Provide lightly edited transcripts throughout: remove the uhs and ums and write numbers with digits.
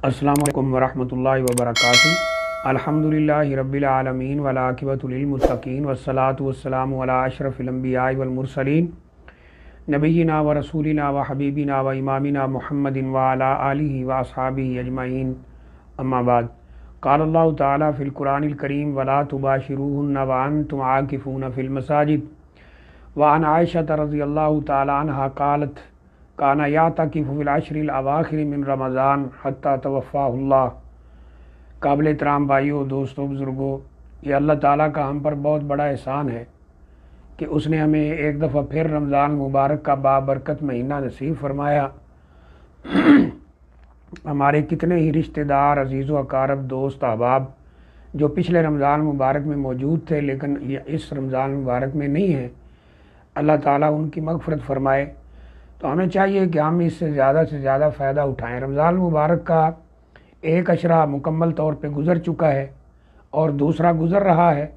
السلام علیکم ورحمۃ اللہ وبرکاتہ۔ الحمدللہ رب العالمین والعاقبۃ للمتقین والصلاۃ والسلام علی اشرف الانبیاء والمرسلین نبینا و رسولنا و حبیبنا و امامنا محمد وعلی آلہ واصحابہ اجمعین، اما بعد۔ قال اللہ تعالیٰ فی القرآن الکریم ولا تباشروہن وانتم عاکفون فی المساجد وعن عائشہ رضی اللہ تعالیٰ عنہا قالت کانا یعتکف فی العشر الاواخر من رمضان حتی توفاہ اللہ۔ قابل احترام بھائیوں، دوستوں، بزرگوں، یہ اللہ تعالیٰ کا ہم پر بہت بڑا احسان ہے کہ اس نے ہمیں ایک دفعہ پھر رمضان مبارک کا بابرکت مہینہ نصیب فرمایا۔ ہمارے کتنے ہی رشتہ دار، عزیز و اقارب، دوست، احباب جو پچھلے رمضان مبارک میں موجود تھے لیکن یہ اس رمضان مبارک میں نہیں ہیں، اللہ تعالیٰ ان کی مغفرت فرمائے۔ تو ہمیں چاہیے کہ ہم اس سے زیادہ فائدہ اٹھائیں۔ رمضان مبارک کا ایک عشرہ مکمل طور پہ گزر چکا ہے اور دوسرا گزر رہا ہے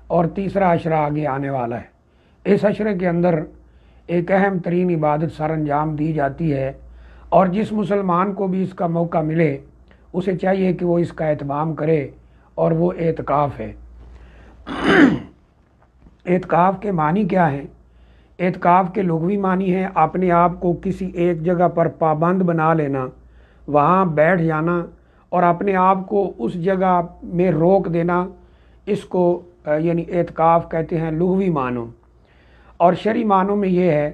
اور تیسرا عشرہ آگے آنے والا ہے۔ اس عشرے کے اندر ایک اہم ترین عبادت سر انجام دی جاتی ہے، اور جس مسلمان کو بھی اس کا موقع ملے اسے چاہیے کہ وہ اس کا اہتمام کرے، اور وہ اعتکاف ہے۔ اعتکاف کے معنی کیا ہیں؟ اعتکاف کے لغوی معنی ہے اپنے آپ کو کسی ایک جگہ پر پابند بنا لینا، وہاں بیٹھ جانا اور اپنے آپ کو اس جگہ میں روک دینا۔ اس کو یعنی اعتکاف کہتے ہیں لغوی معنوں، اور شرعی معنوں میں یہ ہے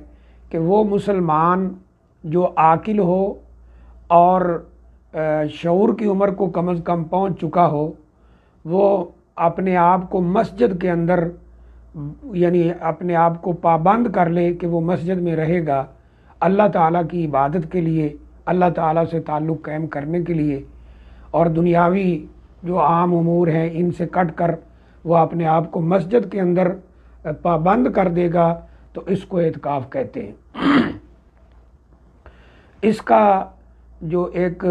کہ وہ مسلمان جو عاقل ہو اور شعور کی عمر کو کم از کم پہنچ چکا ہو، وہ اپنے آپ کو مسجد کے اندر یعنی اپنے آپ کو پابند کر لے کہ وہ مسجد میں رہے گا اللہ تعالیٰ کی عبادت کے لیے، اللہ تعالیٰ سے تعلق قائم کرنے کے لیے، اور دنیاوی جو عام امور ہیں ان سے کٹ کر وہ اپنے آپ کو مسجد کے اندر پابند کر دے گا، تو اس کو اعتکاف کہتے ہیں۔ اس کا جو ایک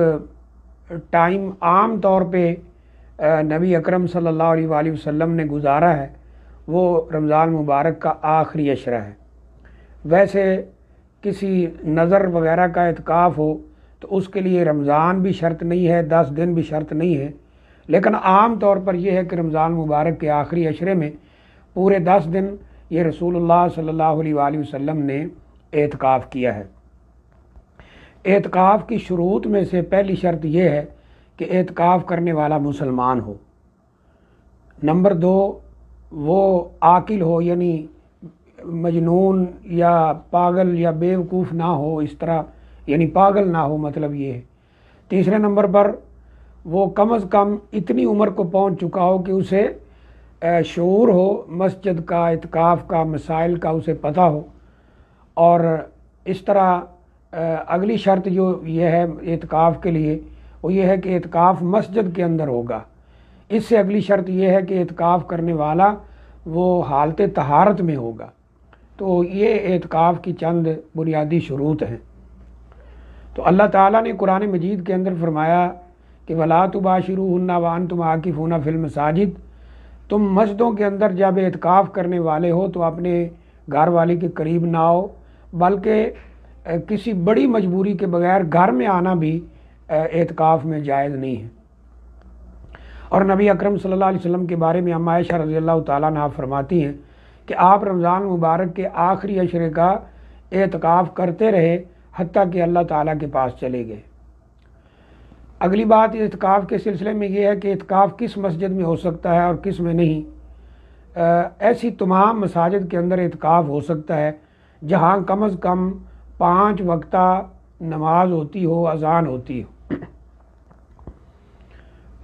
ٹائم عام طور پہ نبی اکرم صلی اللہ علیہ وآلہ وسلم نے گزارا ہے وہ رمضان مبارک کا آخری عشرہ ہے۔ ویسے کسی نظر وغیرہ کا اعتکاف ہو تو اس کے لیے رمضان بھی شرط نہیں ہے، 10 دن بھی شرط نہیں ہے، لیکن عام طور پر یہ ہے کہ رمضان مبارک کے آخری عشرے میں پورے 10 دن یہ رسول اللہ صلی اللہ علیہ وآلہ وسلم نے اعتکاف کیا ہے۔ اعتکاف کی شروط میں سے پہلی شرط یہ ہے کہ اعتکاف کرنے والا مسلمان ہو۔ نمبر 2، وہ عاقل ہو، یعنی مجنون یا پاگل یا بیوقوف نہ ہو، اس طرح یعنی پاگل نہ ہو، مطلب یہ ہے۔ تیسرے نمبر پر وہ کم از کم اتنی عمر کو پہنچ چکا ہو کہ اسے شعور ہو مسجد کا، اعتکاف کا، مسائل کا اسے پتہ ہو۔ اور اس طرح اگلی شرط جو یہ ہے اعتکاف کے لیے وہ یہ ہے کہ اعتکاف مسجد کے اندر ہوگا۔ اس سے اگلی شرط یہ ہے کہ اعتکاف کرنے والا وہ حالت طہارت میں ہوگا۔ تو یہ اعتکاف کی چند بنیادی شروط ہیں۔ تو اللہ تعالیٰ نے قرآن مجید کے اندر فرمایا کہ وَلَا تُبَاشِرُوهُنَّ وَأَنْتُمْ عَاكِفُونَ فِي الْمَسَاجِدِ، تم مسجدوں کے اندر جب اعتکاف کرنے والے ہو تو اپنے گھر والے کے قریب نہ آؤ، بلکہ کسی بڑی مجبوری کے بغیر گھر میں آنا بھی اعتکاف میں جائز نہیں ہے۔ اور نبی اکرم صلی اللہ علیہ وسلم کے بارے میں اما عائشہ رضی اللہ تعالیٰ عنہ فرماتی ہیں کہ آپ رمضان مبارک کے آخری عشرے کا اعتکاف کرتے رہے حتیٰ کہ اللہ تعالیٰ کے پاس چلے گئے۔ اگلی بات اعتکاف کے سلسلے میں یہ ہے کہ اعتکاف کس مسجد میں ہو سکتا ہے اور کس میں نہیں۔ ایسی تمام مساجد کے اندر اعتکاف ہو سکتا ہے جہاں کم از کم 5 وقتہ نماز ہوتی ہو، اذان ہوتی ہو۔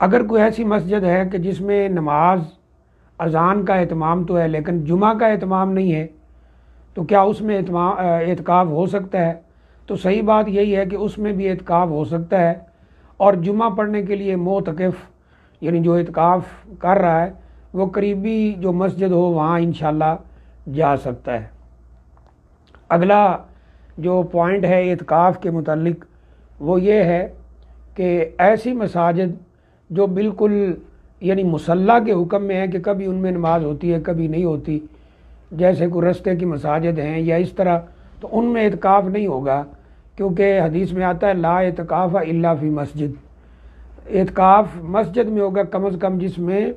اگر کوئی ایسی مسجد ہے کہ جس میں نماز اذان کا اہتمام تو ہے لیکن جمعہ کا اہتمام نہیں ہے، تو کیا اس میں اعتکاف ہو سکتا ہے؟ تو صحیح بات یہی ہے کہ اس میں بھی اعتکاف ہو سکتا ہے، اور جمعہ پڑھنے کے لیے معتکف یعنی جو اعتکاف کر رہا ہے وہ قریبی جو مسجد ہو وہاں انشاءاللہ جا سکتا ہے۔ اگلا جو پوائنٹ ہے اعتکاف کے متعلق وہ یہ ہے کہ ایسی مساجد جو بالکل یعنی مصلی کے حکم میں ہے کہ کبھی ان میں نماز ہوتی ہے کبھی نہیں ہوتی، جیسے کوئی رستے کی مساجد ہیں یا اس طرح، تو ان میں اعتکاف نہیں ہوگا، کیونکہ حدیث میں آتا ہے لا اعتکاف الا فی مسجد، اعتکاف مسجد میں ہوگا کم از کم جس میں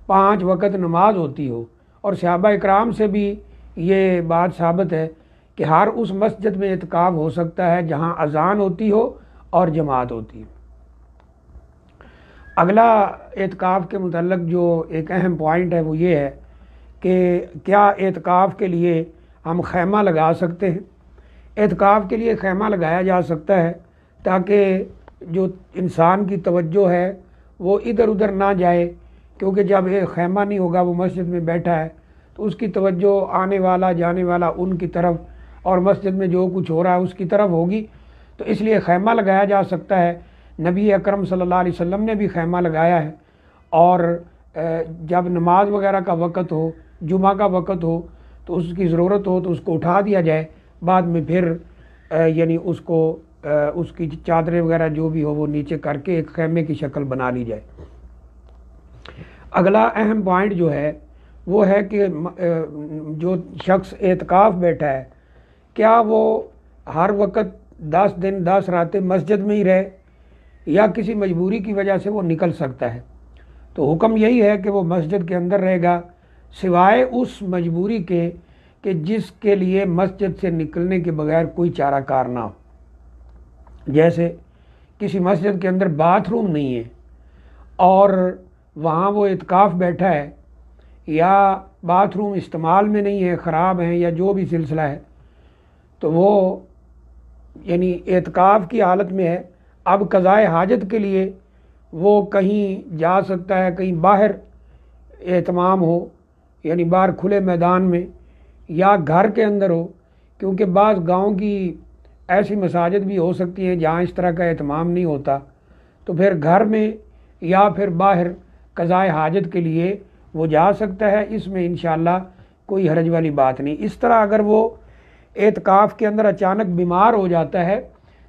5 وقت نماز ہوتی ہو، اور صحابہ اکرام سے بھی یہ بات ثابت ہے کہ ہر اس مسجد میں اعتکاف ہو سکتا ہے جہاں اذان ہوتی ہو اور جماعت ہوتی ہو۔ اگلا اعتکاف کے متعلق جو ایک اہم پوائنٹ ہے وہ یہ ہے کہ کیا اعتکاف کے لیے ہم خیمہ لگا سکتے ہیں؟ اعتکاف کے لیے خیمہ لگایا جا سکتا ہے تاکہ جو انسان کی توجہ ہے وہ ادھر ادھر نہ جائے، کیونکہ جب ایک خیمہ نہیں ہوگا، وہ مسجد میں بیٹھا ہے تو اس کی توجہ آنے والا جانے والا ان کی طرف اور مسجد میں جو کچھ ہو رہا ہے اس کی طرف ہوگی، تو اس لیے خیمہ لگایا جا سکتا ہے۔ نبی اکرم صلی اللہ علیہ وسلم نے بھی خیمہ لگایا ہے، اور جب نماز وغیرہ کا وقت ہو، جمعہ کا وقت ہو تو اس کی ضرورت ہو تو اس کو اٹھا دیا جائے، بعد میں پھر یعنی اس کو اس کی چادریں وغیرہ جو بھی ہو وہ نیچے کر کے ایک خیمے کی شکل بنا لی جائے۔ اگلا اہم پوائنٹ جو ہے وہ ہے کہ جو شخص اعتکاف بیٹھا ہے کیا وہ ہر وقت 10 دن 10 راتیں مسجد میں ہی رہے یا کسی مجبوری کی وجہ سے وہ نکل سکتا ہے؟ تو حکم یہی ہے کہ وہ مسجد کے اندر رہے گا، سوائے اس مجبوری کے کہ جس کے لیے مسجد سے نکلنے کے بغیر کوئی چارہ کار نہ ہو۔ جیسے کسی مسجد کے اندر باتھ روم نہیں ہے اور وہاں وہ اعتکاف بیٹھا ہے، یا باتھ روم استعمال میں نہیں ہے، خراب ہیں یا جو بھی سلسلہ ہے، تو وہ یعنی اعتکاف کی حالت میں ہے۔ اب قضائے حاجت کے لیے وہ کہیں جا سکتا ہے، کہیں باہر اہتمام ہو، یعنی باہر کھلے میدان میں، یا گھر کے اندر ہو، کیونکہ بعض گاؤں کی ایسی مساجد بھی ہو سکتی ہیں جہاں اس طرح کا اہتمام نہیں ہوتا، تو پھر گھر میں یا پھر باہر قضائے حاجت کے لیے وہ جا سکتا ہے، اس میں انشاءاللہ کوئی حرج والی بات نہیں۔ اس طرح اگر وہ اعتکاف کے اندر اچانک بیمار ہو جاتا ہے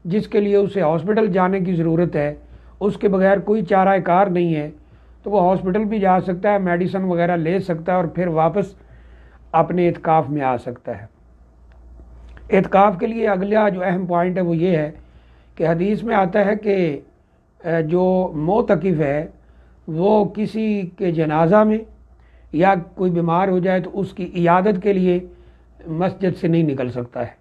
جس کے لیے اسے ہاسپٹل جانے کی ضرورت ہے، اس کے بغیر کوئی چارہ کار نہیں ہے، تو وہ ہاسپٹل بھی جا سکتا ہے، میڈیسن وغیرہ لے سکتا ہے اور پھر واپس اپنے اعتکاف میں آ سکتا ہے۔ اعتکاف کے لیے اگلا جو اہم پوائنٹ ہے وہ یہ ہے کہ حدیث میں آتا ہے کہ جو معتکف ہے وہ کسی کے جنازہ میں یا کوئی بیمار ہو جائے تو اس کی عیادت کے لیے مسجد سے نہیں نکل سکتا ہے،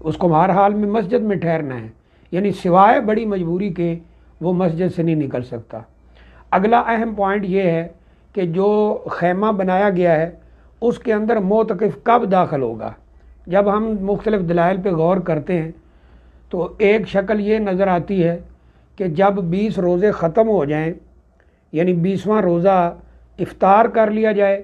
اس کو ہر حال میں مسجد میں ٹھہرنا ہے، یعنی سوائے بڑی مجبوری کے وہ مسجد سے نہیں نکل سکتا۔ اگلا اہم پوائنٹ یہ ہے کہ جو خیمہ بنایا گیا ہے اس کے اندر معتکف کب داخل ہوگا۔ جب ہم مختلف دلائل پہ غور کرتے ہیں تو ایک شکل یہ نظر آتی ہے کہ جب 20 روزے ختم ہو جائیں، یعنی 20واں روزہ افطار کر لیا جائے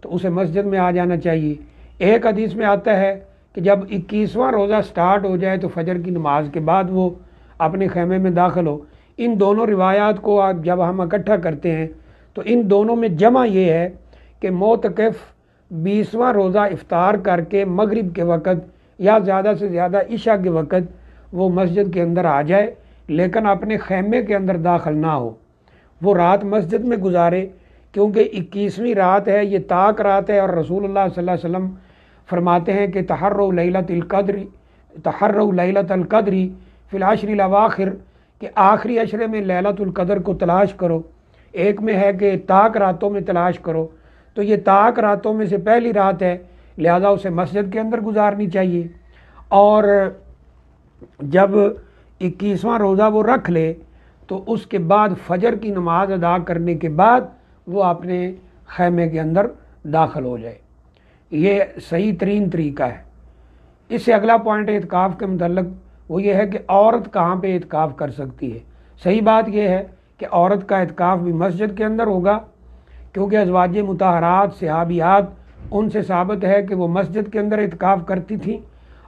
تو اسے مسجد میں آ جانا چاہیے۔ ایک حدیث میں آتا ہے کہ جب 21واں روزہ سٹارٹ ہو جائے تو فجر کی نماز کے بعد وہ اپنے خیمے میں داخل ہو۔ ان دونوں روایات کو جب ہم اکٹھا کرتے ہیں تو ان دونوں میں جمع یہ ہے کہ معتکف 20واں روزہ افطار کر کے مغرب کے وقت یا زیادہ سے زیادہ عشاء کے وقت وہ مسجد کے اندر آ جائے، لیکن اپنے خیمے کے اندر داخل نہ ہو، وہ رات مسجد میں گزارے، کیونکہ 21ویں رات ہے، یہ طاق رات ہے، اور رسول اللہ صلی اللہ علیہ وسلم فرماتے ہیں کہ تحروا لیلۃ القدر فی العشر الاواخر، کہ آخری عشرے میں لیلۃ القدر کو تلاش کرو۔ ایک میں ہے کہ طاق راتوں میں تلاش کرو، تو یہ طاق راتوں میں سے پہلی رات ہے، لہذا اسے مسجد کے اندر گزارنی چاہیے، اور جب 21واں روزہ وہ رکھ لے تو اس کے بعد فجر کی نماز ادا کرنے کے بعد وہ اپنے خیمے کے اندر داخل ہو جائے۔ یہ صحیح ترین طریقہ ہے۔ اس سے اگلا پوائنٹ اعتکاف کے متعلق وہ یہ ہے کہ عورت کہاں پہ اعتکاف کر سکتی ہے۔ صحیح بات یہ ہے کہ عورت کا اعتکاف بھی مسجد کے اندر ہوگا، کیونکہ ازواج مطہرات صحابیات ان سے ثابت ہے کہ وہ مسجد کے اندر اعتکاف کرتی تھیں،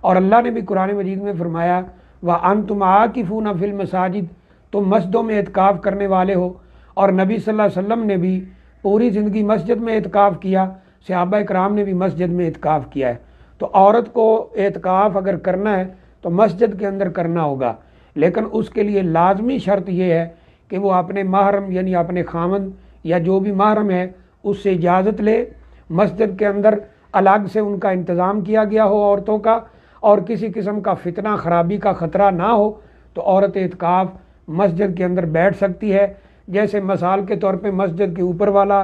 اور اللہ نے بھی قرآن مجید میں فرمایا وَأَنْتُمْ عَاكِفُونَ فِي الْمَسَاجِدِ، تم مسجدوں میں اعتکاف کرنے والے ہو، اور نبی صلی اللہ علیہ وسلم نے بھی پوری زندگی مسجد میں اعتکاف کیا، صحابہ اکرام نے بھی مسجد میں اعتکاف کیا ہے۔ تو عورت کو اعتکاف اگر کرنا ہے تو مسجد کے اندر کرنا ہوگا، لیکن اس کے لیے لازمی شرط یہ ہے کہ وہ اپنے محرم یعنی اپنے خامند یا جو بھی محرم ہے اس سے اجازت لے، مسجد کے اندر الگ سے ان کا انتظام کیا گیا ہو عورتوں کا، اور کسی قسم کا فتنہ خرابی کا خطرہ نہ ہو تو عورت اعتکاف مسجد کے اندر بیٹھ سکتی ہے، جیسے مثال کے طور پہ مسجد کے اوپر والا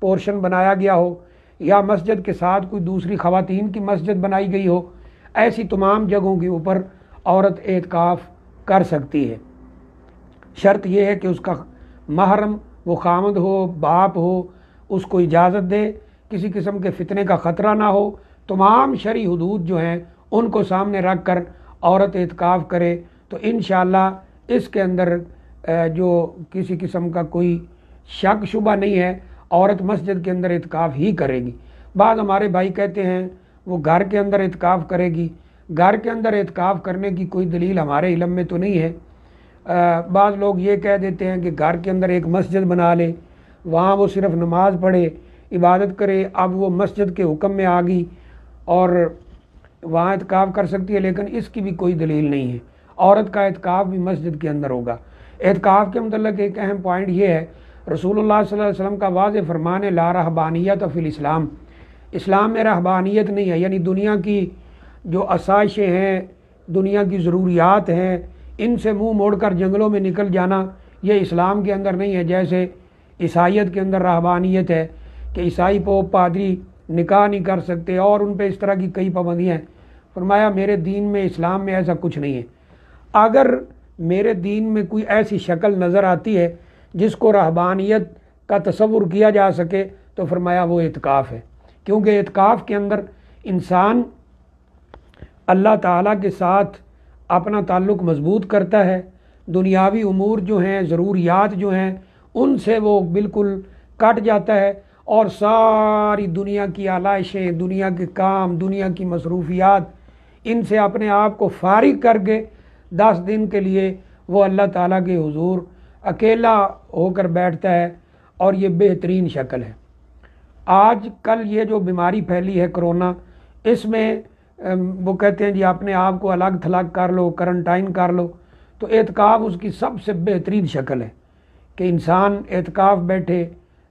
پورشن بنایا گیا ہو یا مسجد کے ساتھ کوئی دوسری خواتین کی مسجد بنائی گئی ہو، ایسی تمام جگہوں کے اوپر عورت اعتکاف کر سکتی ہے۔ شرط یہ ہے کہ اس کا محرم، وہ خامد ہو، باپ ہو، اس کو اجازت دے، کسی قسم کے فتنے کا خطرہ نہ ہو، تمام شرعی حدود جو ہیں ان کو سامنے رکھ کر عورت اعتکاف کرے تو انشاءاللہ اس کے اندر جو کسی قسم کا کوئی شک شبہ نہیں ہے، عورت مسجد کے اندر اعتکاف ہی کرے گی۔ بعض ہمارے بھائی کہتے ہیں وہ گھر کے اندر اعتکاف کرے گی، گھر کے اندر اعتکاف کرنے کی کوئی دلیل ہمارے علم میں تو نہیں ہے۔ بعض لوگ یہ کہہ دیتے ہیں کہ گھر کے اندر ایک مسجد بنا لے، وہاں وہ صرف نماز پڑھے، عبادت کرے، اب وہ مسجد کے حکم میں آ گئی اور وہاں اعتکاف کر سکتی ہے، لیکن اس کی بھی کوئی دلیل نہیں ہے۔ عورت کا اعتکاف بھی مسجد کے اندر ہوگا۔ اعتکاف کے متعلق ایک اہم پوائنٹ یہ ہے، رسول اللہ صلی اللہ علیہ وسلم کا واضح فرمان ہے، لا رہبانیت فی الاسلام، اسلام میں رہبانیت نہیں ہے، یعنی دنیا کی جو آسائشیں ہیں، دنیا کی ضروریات ہیں، ان سے منہ موڑ کر جنگلوں میں نکل جانا، یہ اسلام کے اندر نہیں ہے۔ جیسے عیسائیت کے اندر رہبانیت ہے کہ عیسائی پوپ پادری نکاح نہیں کر سکتے اور ان پہ اس طرح کی کئی پابندیاں ہیں۔ فرمایا میرے دین میں، اسلام میں ایسا کچھ نہیں ہے۔ اگر میرے دین میں کوئی ایسی شکل نظر آتی ہے جس کو رہبانیت کا تصور کیا جا سکے تو فرمایا وہ اعتکاف ہے، کیونکہ اعتکاف کے اندر انسان اللہ تعالیٰ کے ساتھ اپنا تعلق مضبوط کرتا ہے، دنیاوی امور جو ہیں، ضروریات جو ہیں، ان سے وہ بالکل کٹ جاتا ہے اور ساری دنیا کی آلائشیں، دنیا کے کام، دنیا کی مصروفیات، ان سے اپنے آپ کو فارغ کر کے 10 دن کے لیے وہ اللہ تعالیٰ کے حضور اکیلا ہو کر بیٹھتا ہے، اور یہ بہترین شکل ہے۔ آج کل یہ جو بیماری پھیلی ہے کرونا، اس میں وہ کہتے ہیں جی اپنے آپ کو الگ تھلگ کر لو، کرنٹائن کر لو، تو اعتکاف اس کی سب سے بہترین شکل ہے کہ انسان اعتکاف بیٹھے،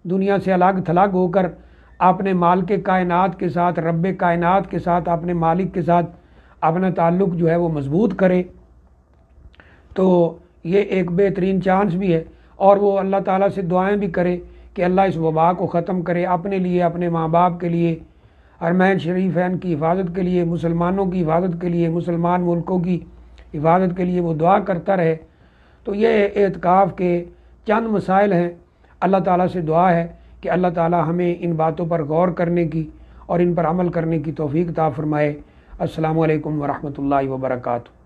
دنیا سے الگ تھلگ ہو کر اپنے مالک کائنات کے ساتھ، رب کائنات کے ساتھ، اپنے مالک کے ساتھ اپنا تعلق جو ہے وہ مضبوط کرے۔ تو یہ ایک بہترین چانس بھی ہے، اور وہ اللہ تعالیٰ سے دعائیں بھی کرے کہ اللہ اس وبا کو ختم کرے، اپنے لیے، اپنے ماں باپ کے لیے، حرمین شریفین کی حفاظت کے لیے، مسلمانوں کی حفاظت کے لیے، مسلمان ملکوں کی حفاظت کے لیے وہ دعا کرتا رہے۔ تو یہ اعتکاف کے چند مسائل ہیں۔ اللہ تعالیٰ سے دعا ہے کہ اللہ تعالیٰ ہمیں ان باتوں پر غور کرنے کی اور ان پر عمل کرنے کی توفیق عطا فرمائے۔ السلام علیکم ورحمۃ اللہ وبرکاتہ۔